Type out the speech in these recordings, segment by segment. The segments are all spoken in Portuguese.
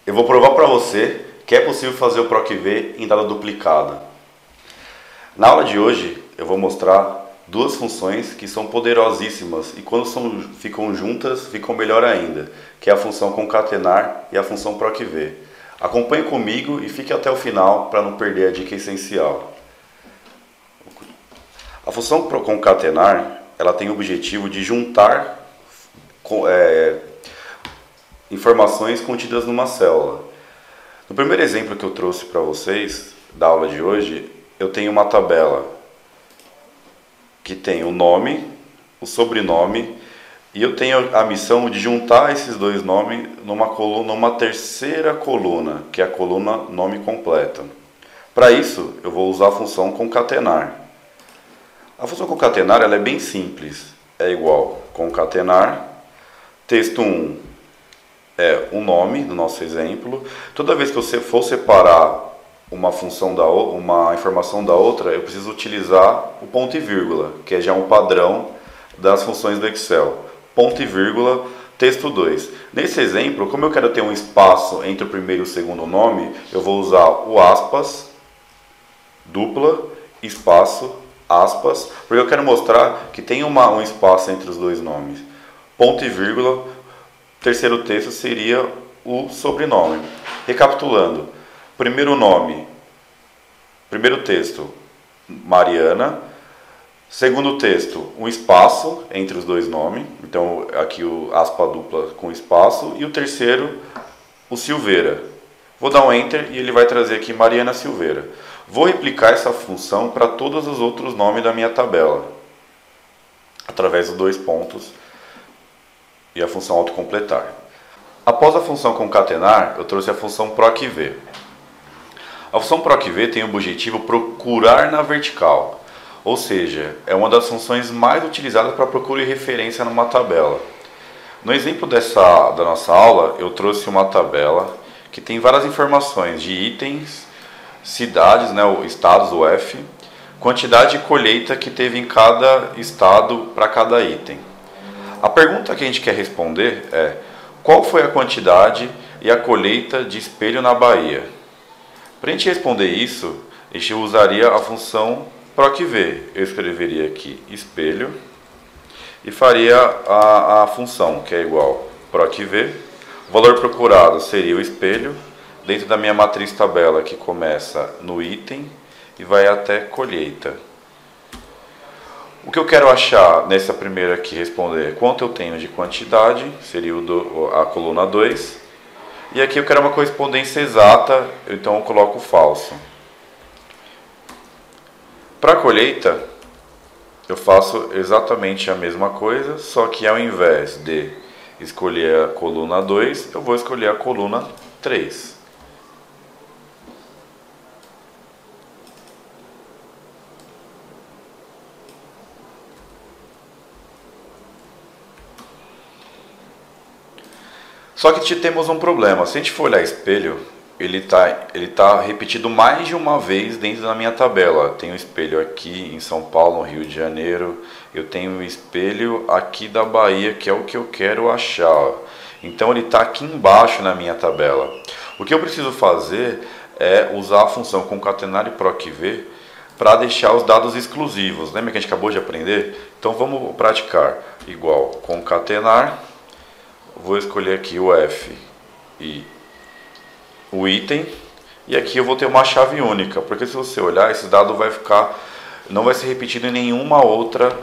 Eu vou provar para você que é possível fazer o PROC-V em dado duplicado. Na aula de hoje eu vou mostrar duas funções que são poderosíssimas e quando ficam juntas ficam melhor ainda, que é a função concatenar e a função PROC-V. Acompanhe comigo e fique até o final para não perder a dica essencial. A função concatenar ela tem o objetivo de juntar informações contidas numa célula. No primeiro exemplo que eu trouxe para vocês, da aula de hoje, eu tenho uma tabela que tem o nome, o sobrenome, e eu tenho a missão de juntar esses dois nomes numa terceira coluna, que é a coluna nome completo. Para isso, eu vou usar a função concatenar. A função concatenar ela é bem simples, é igual concatenar, texto 1 é o nome do nosso exemplo. Toda vez que você for separar uma informação da outra, eu preciso utilizar o ponto e vírgula, que é já um padrão das funções do Excel. Ponto e vírgula, texto 2. Nesse exemplo, como eu quero ter um espaço entre o primeiro e o segundo nome, eu vou usar o aspas, dupla, espaço, aspas, porque eu quero mostrar que tem um espaço entre os dois nomes. Ponto e vírgula, terceiro texto seria o sobrenome. Recapitulando, primeiro nome, primeiro texto, Mariana. Segundo texto, um espaço entre os dois nomes. Então, aqui o aspa dupla com espaço. E o terceiro, o Silveira. Vou dar um Enter e ele vai trazer aqui Mariana Silveira. Vou replicar essa função para todos os outros nomes da minha tabela, através dos dois pontos e a função autocompletar. Após a função concatenar, eu trouxe a função PROC-V. A função PROC-V tem o objetivo procurar na vertical, ou seja, é uma das funções mais utilizadas para procura e referência numa tabela. No exemplo da nossa aula, eu trouxe uma tabela que tem várias informações de itens, cidades, o estados, o F, quantidade de colheita que teve em cada estado para cada item. A pergunta que a gente quer responder é: qual foi a quantidade e a colheita de espelho na Bahia? Para a gente responder isso, a gente usaria a função PROC-V. Eu escreveria aqui espelho e faria a função, que é igual PROC-V. O valor procurado seria o espelho, dentro da minha matriz tabela, que começa no item e vai até colheita. O que eu quero achar nessa primeira aqui, responder quanto eu tenho de quantidade, seria a coluna 2. E aqui eu quero uma correspondência exata, então eu coloco falso. Para a colheita, eu faço exatamente a mesma coisa, só que ao invés de escolher a coluna 2, eu vou escolher a coluna 3. Só que temos um problema. Se a gente for olhar espelho, ele tá repetido mais de uma vez dentro da minha tabela. Tem um espelho aqui em São Paulo, no Rio de Janeiro. Eu tenho um espelho aqui da Bahia, que é o que eu quero achar. Então ele está aqui embaixo na minha tabela. O que eu preciso fazer é usar a função concatenar e PROC-V para deixar os dados exclusivos. Lembra que a gente acabou de aprender? Então vamos praticar. Igual concatenar. Vou escolher aqui o F e o item, e aqui eu vou ter uma chave única, porque se você olhar, esse dado não vai ser repetido em nenhuma outra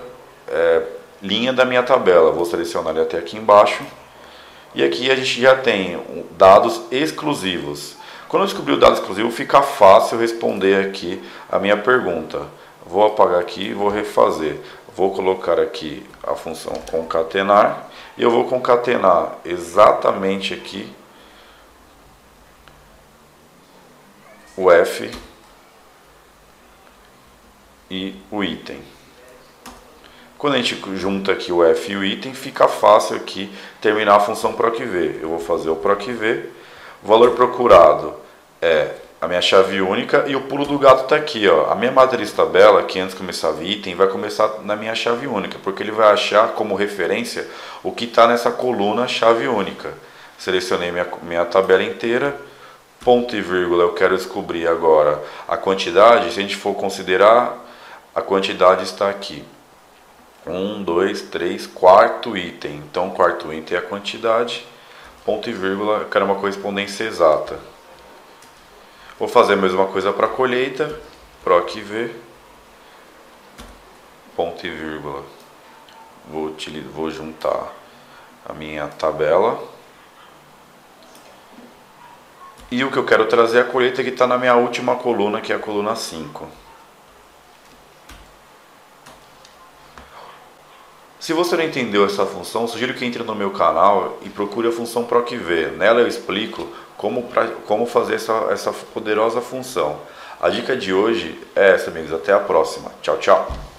linha da minha tabela. Vou selecionar ele até aqui embaixo, e aqui a gente já tem dados exclusivos. Quando eu descobrir o dado exclusivo, fica fácil responder aqui a minha pergunta. Vou apagar aqui e vou refazer. Vou colocar aqui a função concatenar, e eu vou concatenar exatamente aqui o F e o item. Quando a gente junta aqui o F e o item, fica fácil aqui terminar a função PROC-V. Eu vou fazer o PROC-V, o valor procurado é a minha chave única e o pulo do gato está aqui, ó. A minha matriz tabela, que antes começava item, vai começar na minha chave única, porque ele vai achar como referência o que está nessa coluna chave única. Selecionei minha tabela inteira. Ponto e vírgula, eu quero descobrir agora a quantidade. Se a gente for considerar, a quantidade está aqui. 1, 2, 3, quarto item. Então, quarto item é a quantidade. Ponto e vírgula, eu quero uma correspondência exata. Vou fazer a mesma coisa para a colheita. Proc V. Ponto e vírgula. Vou juntar a minha tabela. E o que eu quero trazer é a colheita que está na minha última coluna, que é a coluna 5. Se você não entendeu essa função, sugiro que entre no meu canal e procure a função PROC-V. Nela eu explico como fazer essa poderosa função. A dica de hoje é essa, amigos. Até a próxima. Tchau, tchau.